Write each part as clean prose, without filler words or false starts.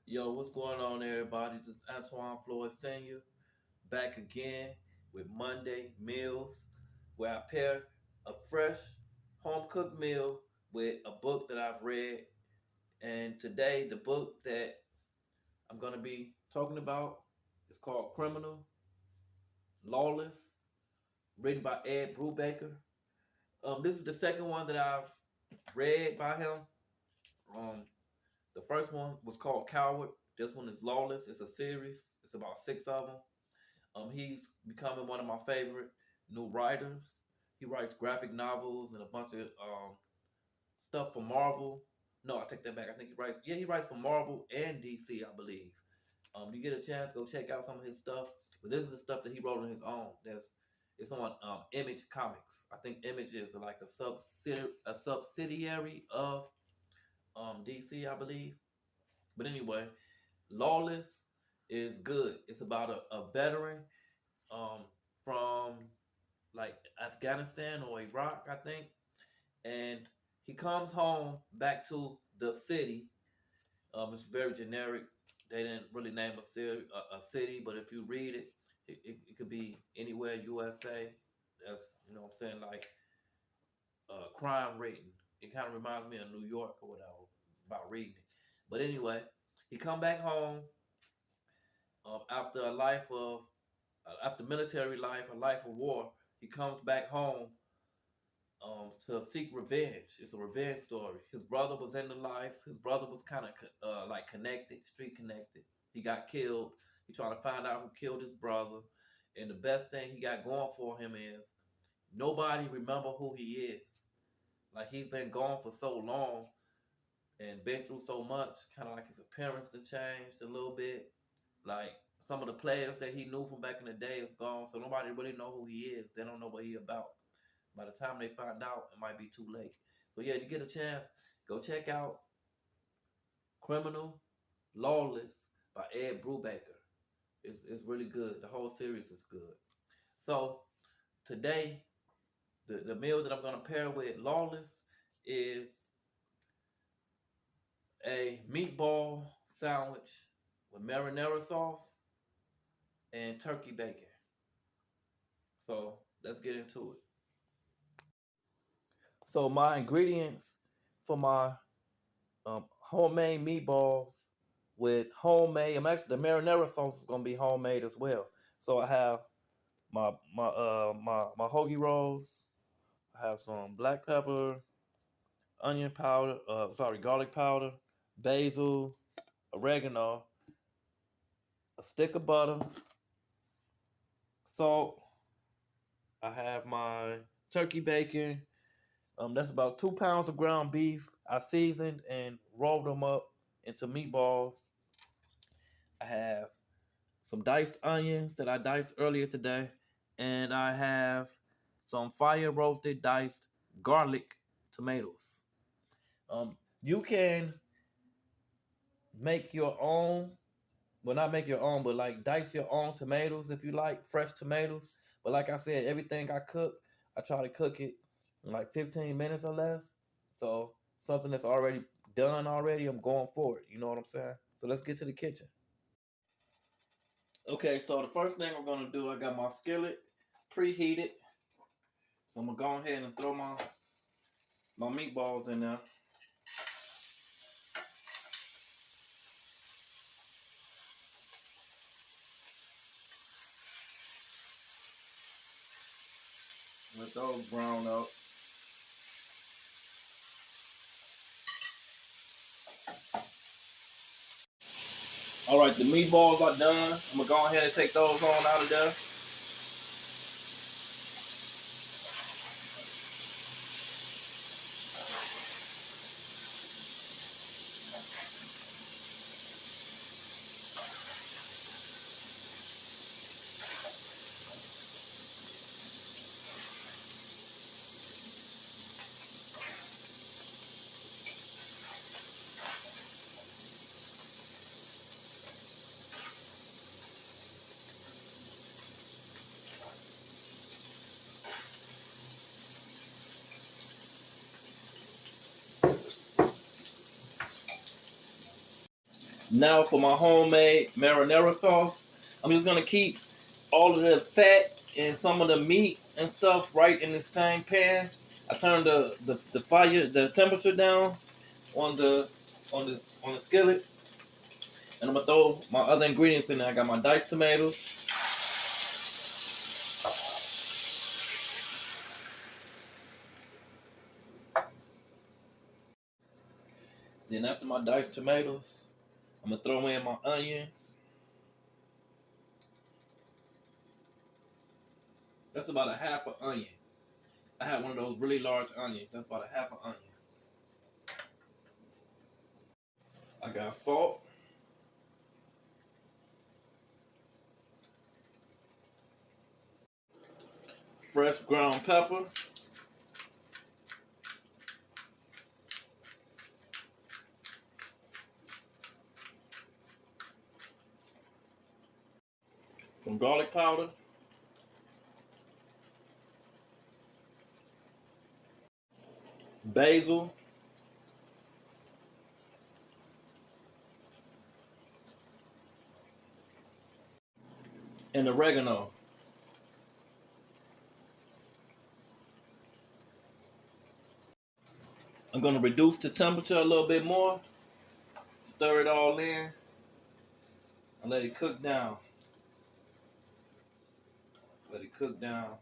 Yo, what's going on, everybody? This is Antwan Floyd Sr. back again with Monday Meals, where I pair a fresh home cooked meal with a book that I've read. And today, the book that I'm going to be talking about is called Criminal Lawless, written by Ed Brubaker. This is the second one that I've read by him. Um, the first one was called Coward. This one is Lawless. It's a series. It's about six of them. He's becoming one of my favorite new writers. He writes graphic novels and a bunch of stuff for Marvel. No, I take that back. I think he writes for Marvel and DC, I believe. You get a chance, go check out some of his stuff. But this is the stuff that he wrote on his own. It's on Image Comics. I think Image is like a subsidiary of DC, I believe. But anyway, Lawless is good. It's about a veteran um, from like Afghanistan or Iraq, I think, and he comes home back to the city. It's very generic. They didn't really name a city, but if you read it, it could be anywhere USA. That's what I'm saying, like crime rating. It kind of reminds me of New York or whatever about reading it. But anyway, he come back home after a life of after military life, a life of war. He comes back home to seek revenge. It's a revenge story. His brother was in the life. His brother was kind of like connected, street connected. He got killed. He trying to find out who killed his brother. And the best thing he got going for him is nobody remember who he is. Like he's been gone for so long and been through so much. Kind of like his appearance done changed a little bit. Like some of the players that he knew from back in the day is gone, so nobody really know who he is. They don't know what he about. By the time they find out, it might be too late. So yeah, you get a chance, go check out Criminal Lawless by Ed Brubaker. It's really good. The whole series is good. So today, the meal that I'm gonna pair with Lawless is a meatball sandwich with marinara sauce and turkey bacon. So let's get into it. So my ingredients for my homemade meatballs with homemade. I'm actually the marinara sauce is gonna be homemade as well. So I have my hoagie rolls. I have some black pepper, onion powder. Garlic powder, basil, oregano, a stick of butter, salt. I have my turkey bacon. That's about 2 pounds of ground beef. I seasoned and rolled them up into meatballs. I have some diced onions that I diced earlier today, and I have some fire roasted diced garlic tomatoes. You can make your own, well, not make your own, but like dice your own tomatoes if you like fresh tomatoes. But like I said, everything I cook, I try to cook it in like 15 minutes or less. So something that's already done already, I'm going for it. You know what I'm saying? So let's get to the kitchen. Okay, so the first thing I'm gonna do, I got my skillet preheated. So I'm gonna go ahead and throw my meatballs in there. Let those brown up. All right, the meatballs are done. I'm gonna go ahead and take those on out of there. Now for my homemade marinara sauce, I'm just gonna keep all of the fat and some of the meat and stuff right in the same pan. I turn the fire, the temperature down on the skillet, and I'm gonna throw my other ingredients in there. I got my diced tomatoes. Then after my diced tomatoes, I'm gonna throw in my onions. That's about a half an onion. I have one of those really large onions. That's about a half an onion. I got salt, fresh ground pepper, some garlic powder, basil, and oregano. I'm gonna reduce the temperature a little bit more, stir it all in, and let it cook down. Let it cook down.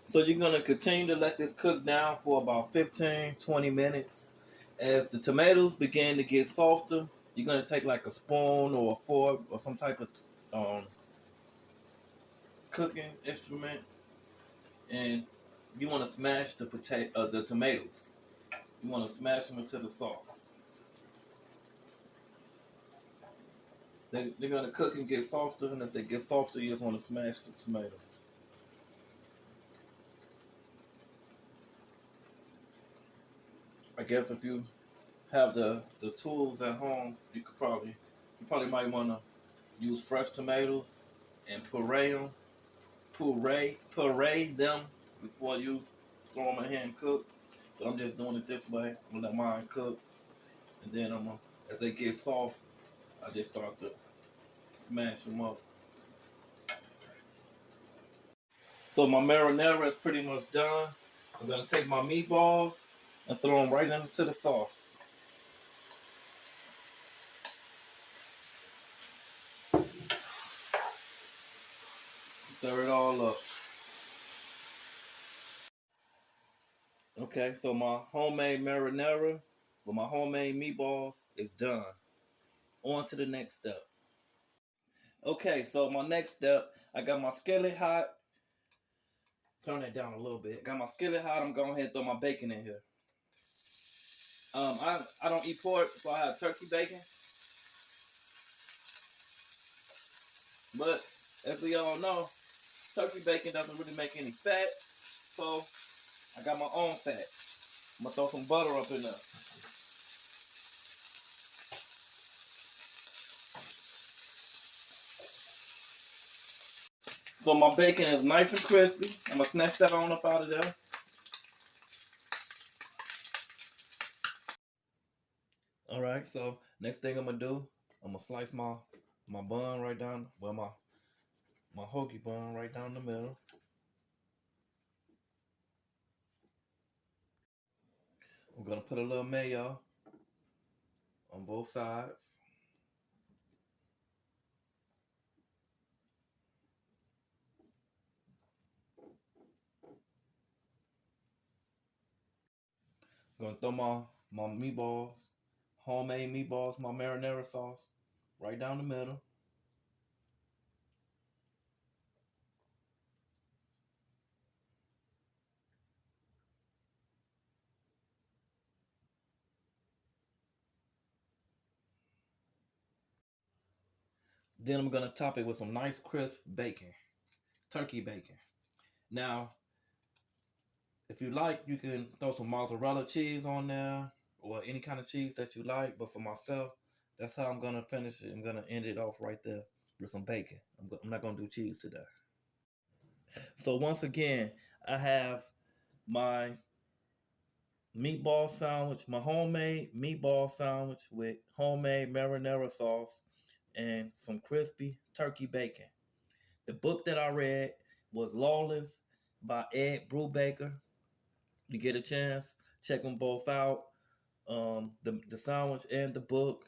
So you're gonna continue to let this cook down for about 15, 20 minutes. As the tomatoes begin to get softer, you're gonna take like a spoon or a fork or some type of um, cooking instrument, and you want to smash the tomatoes. You want to smash them into the sauce. They're gonna cook and get softer, and as they get softer, you just want to smash the tomatoes. I guess if you have the tools at home, you probably might want to use fresh tomatoes and puree them before you throw them in here and cook. But I'm just doing it this way. I'm gonna let mine cook, and then as they get soft, I just start to smash them up. So my marinara is pretty much done. I'm gonna take my meatballs and throw them right into the sauce. Stir it all up. Okay, so my homemade marinara with my homemade meatballs is done. On to the next step. Okay, so my next step, I got my skillet hot. Turn it down a little bit. Got my skillet hot. I'm going ahead and throw my bacon in here. I don't eat pork, so I have turkey bacon. But as we all know, turkey bacon doesn't really make any fat, so I got my own fat. I'm gonna throw some butter up in there. So my bacon is nice and crispy. I'm gonna snatch that on up out of there. All right. So next thing I'm gonna do, I'm gonna slice my bun right down. Well, my hoagie bun right down the middle. I'm gonna put a little mayo on both sides. I'm gonna throw my meatballs, homemade meatballs, my marinara sauce, right down the middle. Then I'm gonna top it with some nice crisp bacon, turkey bacon. Now, if you like, you can throw some mozzarella cheese on there or any kind of cheese that you like. But for myself, that's how I'm gonna finish it. I'm gonna end it off right there with some bacon. I'm not gonna do cheese today. So once again, I have my meatball sandwich, my homemade meatball sandwich with homemade marinara sauce and some crispy turkey bacon. The book that I read was Lawless by Ed Brubaker. You get a chance, check them both out. The sandwich and the book.